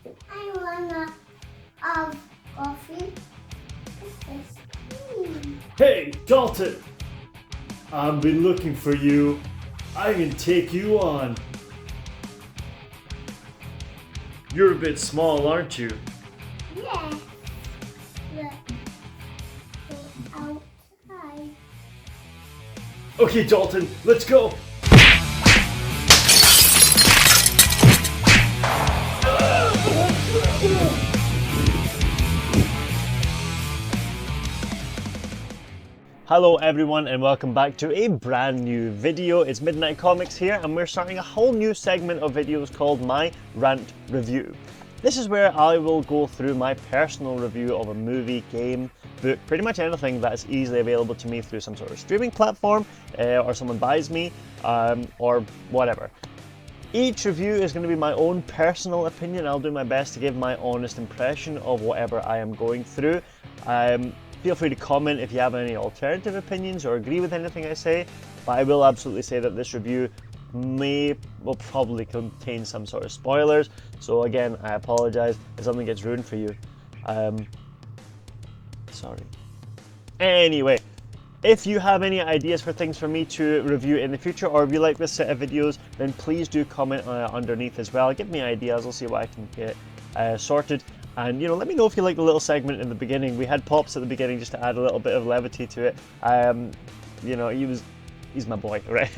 I wanna coffee. This is Hey, Dalton! I've been looking for you. I can take you on. You're a bit small, aren't you? yeah. Let's go outside. Okay, Dalton, let's go. Hello everyone and welcome back to a brand new video. It's Midnight Comics here and we're starting a whole new segment of videos called My Rant Review. This is where I will go through my personal review of a movie, game, book, pretty much anything that's easily available to me through some sort of streaming platform or someone buys me or whatever. Each review is going to be my own personal opinion. I'll do my best to give my honest impression of whatever I am going through. Feel free to comment if you have any alternative opinions or agree with anything I say, but I will absolutely say that this review will probably contain some sort of spoilers, so again, I apologise if something gets ruined for you. Sorry. Anyway, if you have any ideas for things for me to review in the future, or if you like this set of videos, then please do comment underneath as well. Give me ideas, I'll see what I can get sorted. And let me know if you like the little segment in the beginning. We had Pops at the beginning just to add a little bit of levity to it. He's my boy, right?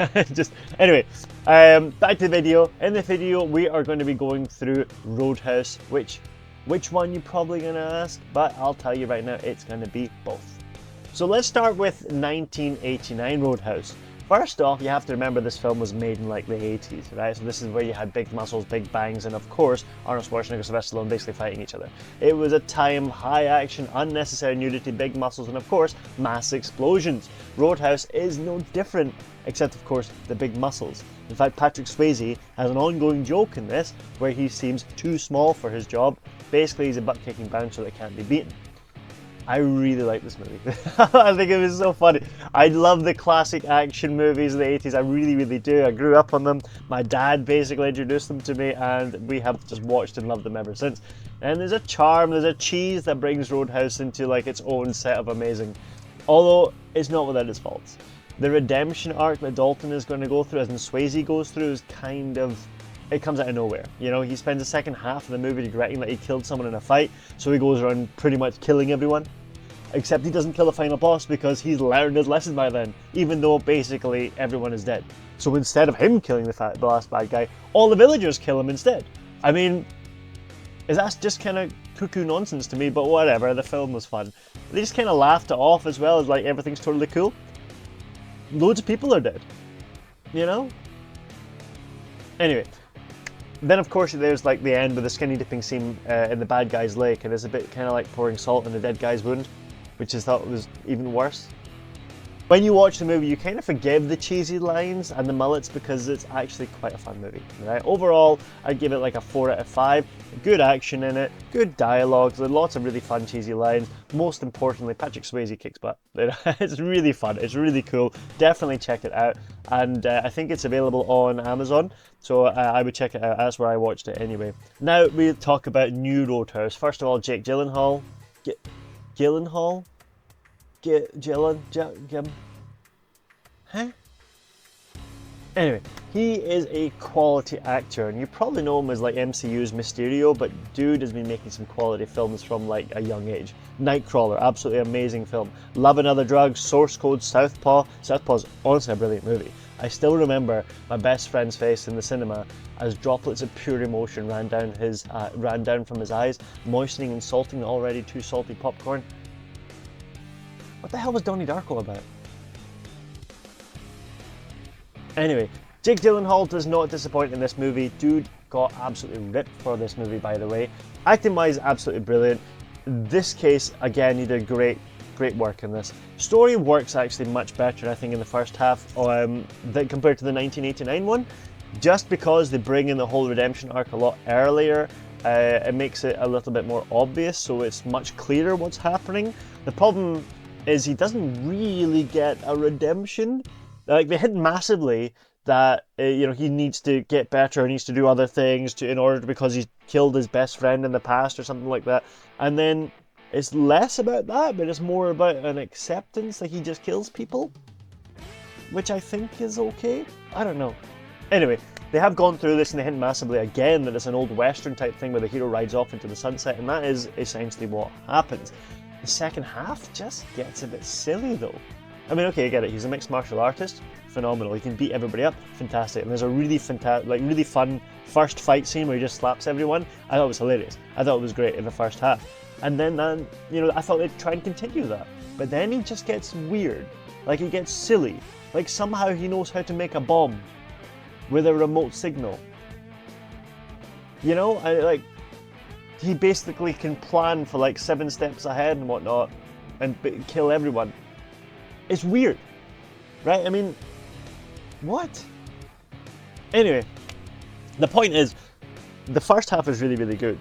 Anyway, back to the video. In the video, we are going to be going through Roadhouse. Which one you're probably gonna ask? But I'll tell you right now, it's gonna be both. So let's start with 1989 Roadhouse. First off, you have to remember this film was made in like the 80s, right? So this is where you had big muscles, big bangs, and of course, Arnold Schwarzenegger and Sylvester Stallone basically fighting each other. It was a time, high action, unnecessary nudity, big muscles, and of course, mass explosions. Roadhouse is no different, except of course, the big muscles. In fact, Patrick Swayze has an ongoing joke in this, where he seems too small for his job. Basically, he's a butt-kicking bouncer that can't be beaten. I really like this movie. I think it was so funny. I love the classic action movies of the 80s. I really, really do. I grew up on them. My dad basically introduced them to me and we have just watched and loved them ever since. And there's a charm, there's a cheese that brings Roadhouse into like its own set of amazing. Although it's not without its faults. The redemption arc that Dalton is going to go through, as in Swayze goes through, is kind of... it comes out of nowhere. He spends the second half of the movie regretting that he killed someone in a fight, so he goes around pretty much killing everyone. Except he doesn't kill the final boss because he's learned his lesson by then, even though basically everyone is dead. So instead of him killing the last bad guy, all the villagers kill him instead. I mean, that's just kind of cuckoo nonsense to me, but whatever, the film was fun. They just kind of laughed it off as well as like everything's totally cool. Loads of people are dead, Anyway. Then of course there's like the end with the skinny dipping scene in the bad guy's lake, and it's a bit kind of like pouring salt in the dead guy's wound, which I thought was even worse. When you watch the movie, you kind of forgive the cheesy lines and the mullets because it's actually quite a fun movie, right? Overall, I'd give it like a 4 out of 5. Good action in it, good dialogue, lots of really fun cheesy lines. Most importantly, Patrick Swayze kicks butt. It's really fun, it's really cool. Definitely check it out. And I think it's available on Amazon, so I would check it out. That's where I watched it anyway. Now we'll talk about new Roadhouse. First of all, Jake Gyllenhaal. Huh? Anyway, he is a quality actor, and you probably know him as like MCU's Mysterio, but dude has been making some quality films from like a young age. Nightcrawler, absolutely amazing film. Love and Other Drugs, Source Code, Southpaw. Southpaw's honestly a brilliant movie. I still remember my best friend's face in the cinema as droplets of pure emotion ran down from his eyes, moistening and salting the already too salty popcorn. What the hell was Donnie Darko about? Anyway, Jake Gyllenhaal does not disappoint in this movie. Dude got absolutely ripped for this movie, by the way. Acting wise, absolutely brilliant. This case, again, he did great work in this. Story works actually much better, I think, in the first half compared to the 1989 one. Just because they bring in the whole redemption arc a lot earlier, it makes it a little bit more obvious, so it's much clearer what's happening. The problem is he doesn't really get a redemption. Like, they hit massively, that he needs to get better, needs to do other things in order because he's killed his best friend in the past or something like that. And then it's less about that, but it's more about an acceptance that he just kills people, which I think is okay. I don't know. Anyway, they have gone through this and they hint massively again that it's an old Western type thing where the hero rides off into the sunset, and that is essentially what happens. The second half just gets a bit silly though. I mean, okay, I get it. He's a mixed martial artist, phenomenal. He can beat everybody up, fantastic. And there's a really fantastic, really fun first fight scene where he just slaps everyone. I thought it was hilarious. I thought it was great in the first half. And then, I thought they'd try and continue that. But then he just gets weird. Like, he gets silly. Like, somehow he knows how to make a bomb with a remote signal. He basically can plan for like 7 steps ahead and whatnot and kill everyone. It's weird, right? I mean, what? Anyway, the point is, the first half is really, really good.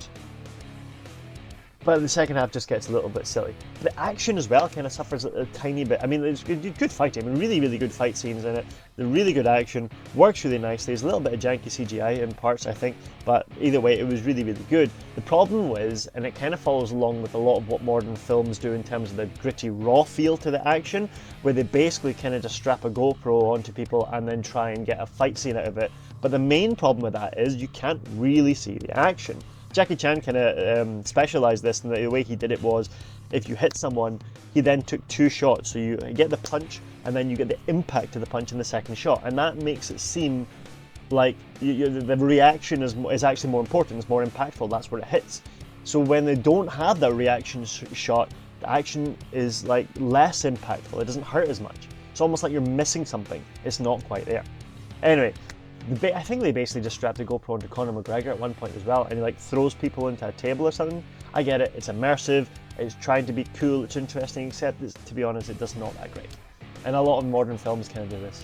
But the second half just gets a little bit silly. The action as well kind of suffers a tiny bit. I mean, it's good fighting. I mean, really, really good fight scenes in it. The really good action, works really nicely. There's a little bit of janky CGI in parts, I think, but either way, it was really, really good. The problem was, and it kind of follows along with a lot of what modern films do in terms of the gritty, raw feel to the action, where they basically kind of just strap a GoPro onto people and then try and get a fight scene out of it. But the main problem with that is you can't really see the action. Jackie Chan kind of specialised this, and the way he did it was, if you hit someone, he then took 2 shots. So you get the punch, and then you get the impact of the punch in the second shot, and that makes it seem like the reaction is actually more important, it's more impactful, that's where it hits. So when they don't have that reaction shot, the action is like less impactful, it doesn't hurt as much. It's almost like you're missing something, it's not quite there. Anyway, I think they basically just strapped a GoPro onto Conor McGregor at one point as well, and he like throws people into a table or something. I get it, it's immersive, it's trying to be cool, it's interesting, except to be honest, it does not that great. And a lot of modern films kind of do this.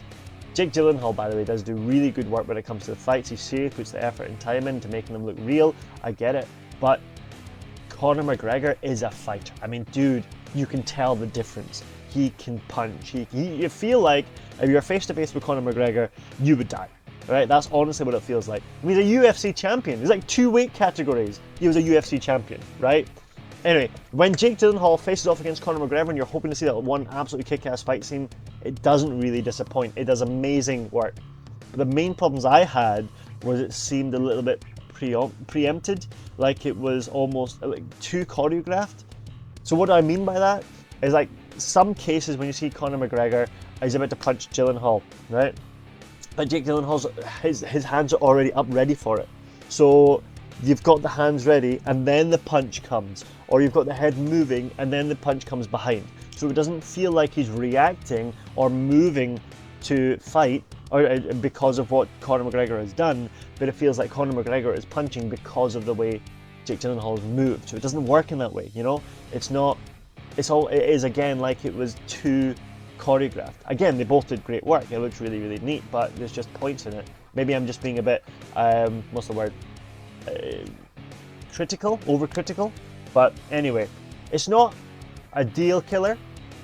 Jake Gyllenhaal, by the way, does do really good work when it comes to the fights. He seriously puts the effort and time into making them look real, I get it, but Conor McGregor is a fighter. I mean, dude, you can tell the difference. He can punch, you feel like if you're face to face with Conor McGregor, you would die. Right, that's honestly what it feels like. I mean, he's a UFC champion. There's like 2 weight categories. He was a UFC champion, right? Anyway, when Jake Gyllenhaal faces off against Conor McGregor and you're hoping to see that one absolutely kick-ass fight scene, it doesn't really disappoint. It does amazing work. But the main problems I had was it seemed a little bit preempted, like it was almost like too choreographed. So what do I mean by that? Is like some cases when you see Conor McGregor, he's about to punch Gyllenhaal, right? But Jake Gyllenhaal's his hands are already up ready for it. So you've got the hands ready and then the punch comes. Or you've got the head moving and then the punch comes behind. So it doesn't feel like he's reacting or moving to fight or because of what Conor McGregor has done, but it feels like Conor McGregor is punching because of the way Jake Gyllenhaal's moved. So it doesn't work in that way, you know? It is again like it was too choreographed. Again, they both did great work. It looks really, really neat, but there's just points in it. Maybe I'm just being a bit, what's the word? Critical, overcritical. But anyway, it's not a deal killer,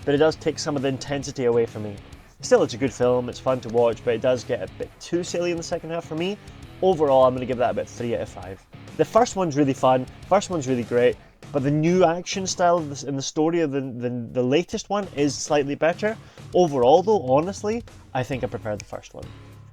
but it does take some of the intensity away from me. Still, it's a good film, it's fun to watch, but it does get a bit too silly in the second half for me. Overall, I'm going to give that about 3 out of 5. The first one's really fun, first one's really great, but the new action style in the story of the latest one is slightly better. Overall though, honestly, I think I prefer the first one.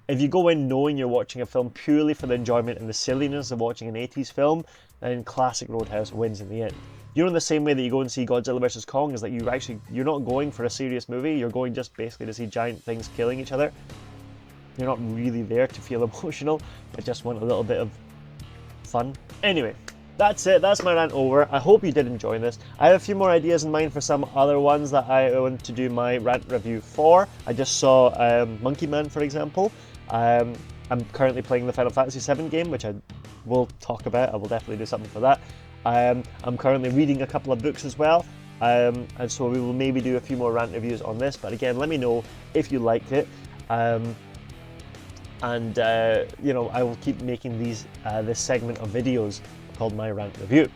If you go in knowing you're watching a film purely for the enjoyment and the silliness of watching an 80s film, then classic Roadhouse wins in the end. You know, in the same way that you go and see Godzilla vs. Kong, is that you're not going for a serious movie, you're going just basically to see giant things killing each other. You're not really there to feel emotional, but just want a little bit of fun. Anyway, that's it, that's my rant over. I hope you did enjoy this. I have a few more ideas in mind for some other ones that I want to do my rant review for. I just saw Monkey Man, for example. I'm currently playing the Final Fantasy VII game, which I will talk about. I will definitely do something for that. I'm currently reading a couple of books as well, and so we will maybe do a few more rant reviews on this. But again, let me know if you liked it. You know, I will keep making this segment of videos called My Rant Review.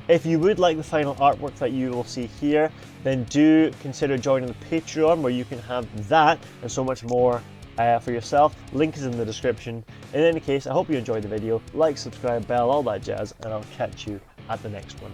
If you would like the final artwork that you will see here, then do consider joining the Patreon, where you can have that and so much more for yourself. Link is in the description. In any case, I hope you enjoyed the video. Like, subscribe, bell, all that jazz, and I'll catch you at the next one.